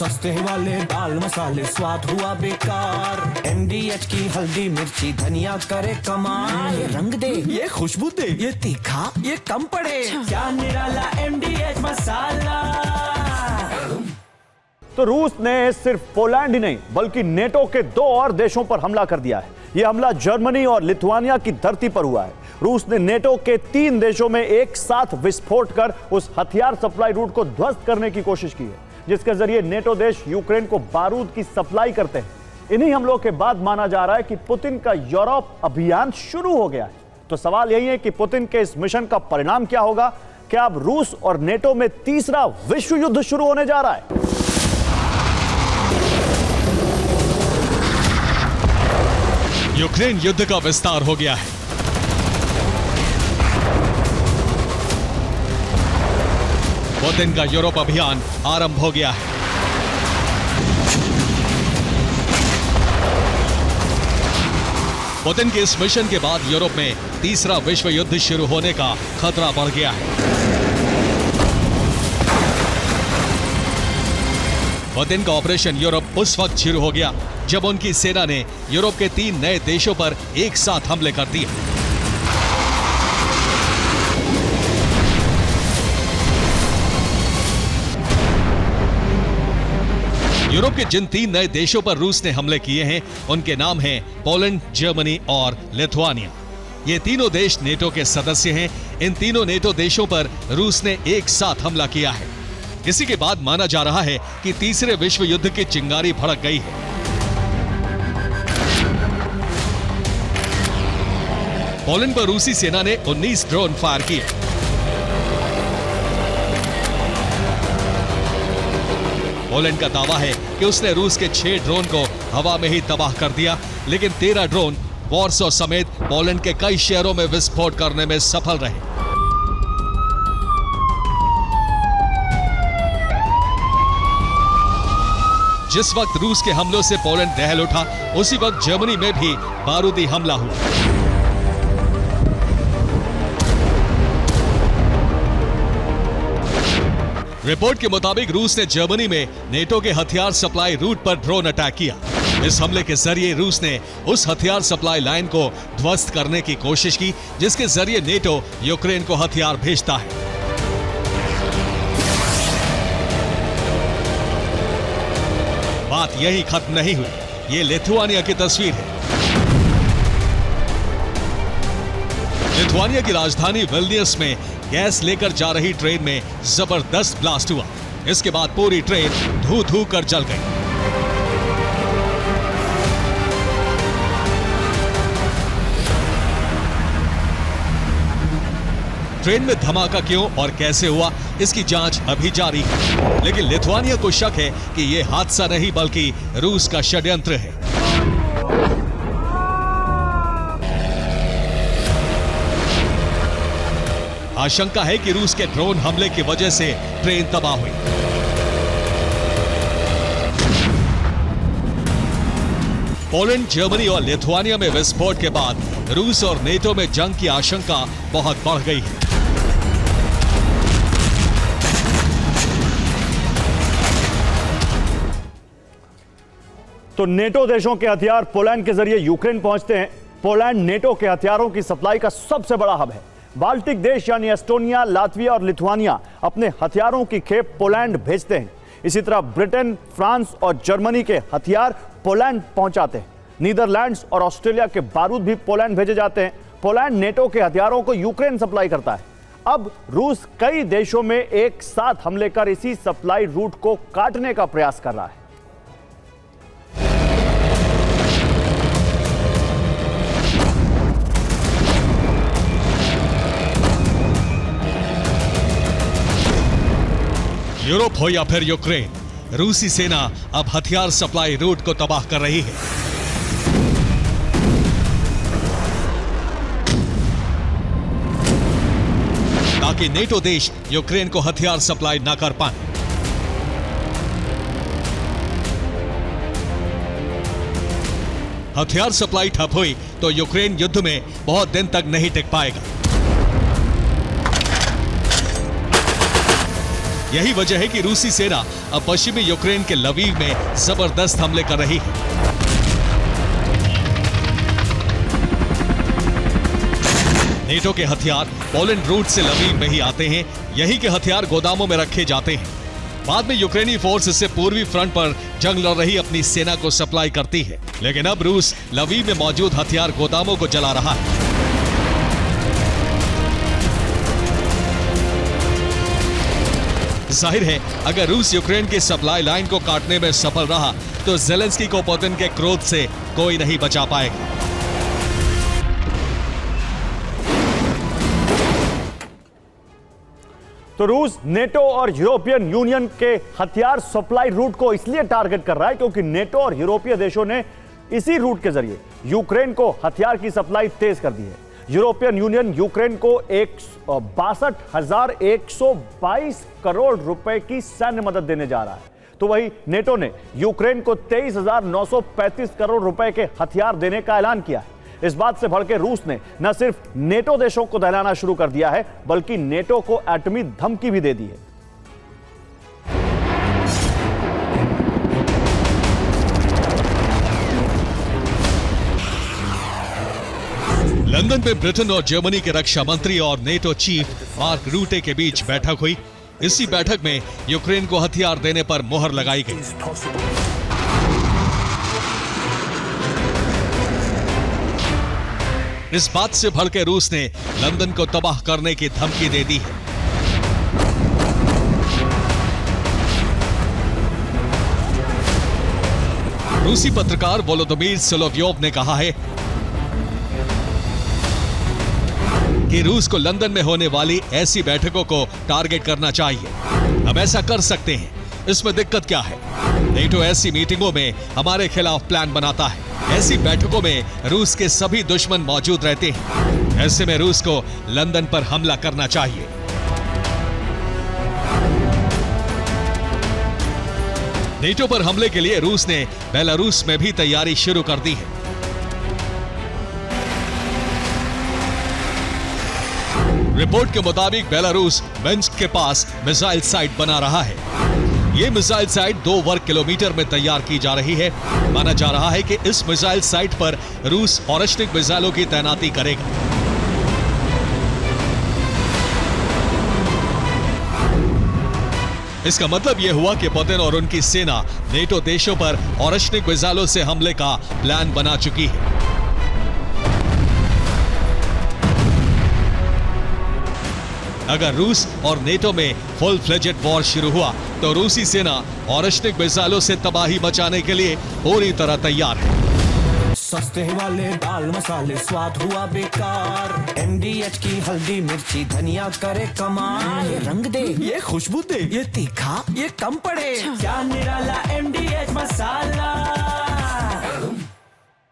सस्ते वाले दाल मसाले स्वाद हुआ बेकार। MDH की हल्दी मिर्ची धनिया करे कमाल। ये रंग दे, ये खुशबू दे, ये तीखा, ये कम पड़े। क्या निराला MDH मसाला। तो रूस ने सिर्फ पोलैंड ही नहीं बल्कि नेटो के 2 और देशों पर हमला कर दिया है। यह हमला जर्मनी और लिथुआनिया की धरती पर हुआ है। रूस ने नेटो के 3 देशों में एक साथ विस्फोट कर उस हथियार सप्लाई रूट को ध्वस्त करने की कोशिश की है, जिसके जरिए नेटो देश यूक्रेन को बारूद की सप्लाई करते हैं। इन्हीं हमलों के बाद माना जा रहा है कि पुतिन का यूरोप अभियान शुरू हो गया है। तो सवाल यही है कि पुतिन के इस मिशन का परिणाम क्या होगा? क्या अब रूस और नेटो में तीसरा विश्व युद्ध शुरू होने जा रहा है? यूक्रेन युद्ध का विस्तार हो गया है। पुतिन का यूरोप अभियान आरंभ हो गया है। पुतिन के इस मिशन के बाद यूरोप में तीसरा विश्व युद्ध शुरू होने का खतरा बढ़ गया है। पुतिन का ऑपरेशन यूरोप उस वक्त शुरू हो गया जब उनकी सेना ने यूरोप के 3 नए देशों पर एक साथ हमले कर दिए। यूरोप के जिन 3 नए देशों पर रूस ने हमले किए हैं उनके नाम हैं पोलैंड, जर्मनी और लिथुआनिया। ये तीनों देश नेटो के सदस्य हैं। इन तीनों नेटो देशों पर रूस ने एक साथ हमला किया है। इसी के बाद माना जा रहा है कि तीसरे विश्व युद्ध की चिंगारी भड़क गई है। पोलैंड पर रूसी सेना ने 19 ड्रोन फायर किए। पोलैंड का दावा है कि उसने रूस के 6 ड्रोन को हवा में ही तबाह कर दिया, लेकिन 13 ड्रोन वॉर्सो समेत पोलैंड के कई शहरों में विस्फोट करने में सफल रहे। जिस वक्त रूस के हमलों से पोलैंड दहल उठा, उसी वक्त जर्मनी में भी बारूदी हमला हुआ। रिपोर्ट के मुताबिक रूस ने जर्मनी में नेटो के हथियार सप्लाई रूट पर ड्रोन अटैक किया। इस हमले के जरिए रूस ने उस हथियार सप्लाई लाइन को ध्वस्त करने की कोशिश की, जिसके जरिए नेटो यूक्रेन को हथियार भेजता है। बात यही खत्म नहीं हुई। ये लिथुआनिया की तस्वीर है। लिथुआनिया की राजधानी विल्नियस में गैस लेकर जा रही ट्रेन में जबरदस्त ब्लास्ट हुआ। इसके बाद पूरी ट्रेन धू धू कर जल गई। ट्रेन में धमाका क्यों और कैसे हुआ, इसकी जांच अभी जारी है। लेकिन लिथुआनिया को शक है कि यह हादसा नहीं बल्कि रूस का षड्यंत्र है। आशंका है कि रूस के ड्रोन हमले की वजह से ट्रेन तबाह हुई। पोलैंड, जर्मनी और लिथुआनिया में विस्फोट के बाद रूस और नेटो में जंग की आशंका बहुत बढ़ गई है। तो नेटो देशों के हथियार पोलैंड के जरिए यूक्रेन पहुंचते हैं। पोलैंड नेटो के हथियारों की सप्लाई का सबसे बड़ा हब है। बाल्टिक देश यानी एस्टोनिया, लातविया और लिथुआनिया अपने हथियारों की खेप पोलैंड भेजते हैं। इसी तरह ब्रिटेन, फ्रांस और जर्मनी के हथियार पोलैंड पहुंचाते हैं। नीदरलैंड्स और ऑस्ट्रेलिया के बारूद भी पोलैंड भेजे जाते हैं। पोलैंड नेटो के हथियारों को यूक्रेन सप्लाई करता है। अब रूस कई देशों में एक साथ हमले कर इसी सप्लाई रूट को काटने का प्रयास कर रहा है। यूरोप हो या फिर यूक्रेन, रूसी सेना अब हथियार सप्लाई रूट को तबाह कर रही है। ताकि नेटो देश यूक्रेन को हथियार सप्लाई न कर पाए। हथियार सप्लाई ठप हुई तो यूक्रेन युद्ध में बहुत दिन तक नहीं टिक पाएगा। यही वजह है कि रूसी सेना अब पश्चिमी यूक्रेन के लवीव में जबरदस्त हमले कर रही है। नेटो के हथियार पोलैंड रूट से लवीव में ही आते हैं। यही के हथियार गोदामों में रखे जाते हैं। बाद में यूक्रेनी फोर्स इससे पूर्वी फ्रंट पर जंग लड़ रही अपनी सेना को सप्लाई करती है। लेकिन अब रूस लवीव में मौजूद हथियार गोदामों को जला रहा है। जाहिर है, अगर रूस यूक्रेन की सप्लाई लाइन को काटने में सफल रहा तो ज़ेलेंस्की को पुतिन के क्रोध से कोई नहीं बचा पाएगा। तो रूस नेटो और यूरोपियन यूनियन के हथियार सप्लाई रूट को इसलिए टारगेट कर रहा है क्योंकि नेटो और यूरोपीय देशों ने इसी रूट के जरिए यूक्रेन को हथियार की सप्लाई तेज कर दी है। यूरोपियन यूनियन यूक्रेन को 62,122 करोड़ रुपए की सैन्य मदद देने जा रहा है, तो वही नेटो ने यूक्रेन को 23,935 करोड़ रुपए के हथियार देने का ऐलान किया है। इस बात से भड़के रूस ने न सिर्फ नेटो देशों को दहलाना शुरू कर दिया है, बल्कि नेटो को एटमी धमकी भी दे दी है। लंदन में ब्रिटेन और जर्मनी के रक्षा मंत्री और नेटो चीफ मार्क रूटे के बीच बैठक हुई। इसी बैठक में यूक्रेन को हथियार देने पर मुहर लगाई गई। इस बात से भड़के रूस ने लंदन को तबाह करने की धमकी दे दी है। रूसी पत्रकार वोलोदिमीर सोलोव्योव ने कहा है कि रूस को लंदन में होने वाली ऐसी बैठकों को टारगेट करना चाहिए। हम ऐसा कर सकते हैं, इसमें दिक्कत क्या है? नेटो ऐसी मीटिंगों में हमारे खिलाफ प्लान बनाता है। ऐसी बैठकों में रूस के सभी दुश्मन मौजूद रहते हैं। ऐसे में रूस को लंदन पर हमला करना चाहिए। नेटो पर हमले के लिए रूस ने बेलारूस में भी तैयारी शुरू कर दी है। रिपोर्ट के मुताबिक बेलारूस मिन्स्क के पास मिसाइल साइट बना रहा है। ये मिसाइल साइट 2 वर्ग किलोमीटर में तैयार की जा रही है। माना जा रहा है कि इस मिसाइल साइट पर रूस ऑरेश्निक मिसाइलों की तैनाती करेगा। इसका मतलब यह हुआ कि पुतिन और उनकी सेना नेटो देशों पर ऑरेश्निक मिसाइलों से हमले का प्लान बना चुकी है। अगर रूस और नेटो में फुल फ्लेजेड वॉर शुरू हुआ तो रूसी सेना ऑरेश्निक मिसाइलों से तबाही मचाने के लिए पूरी तरह तैयार है। सस्ते वाले दाल मसाले स्वाद हुआ बेकार। MDH की हल्दी मिर्ची धनिया करे कमाल। ये रंग दे, ये खुशबू दे, ये तीखा, ये कम पड़े। क्या निराला MDH मसाला।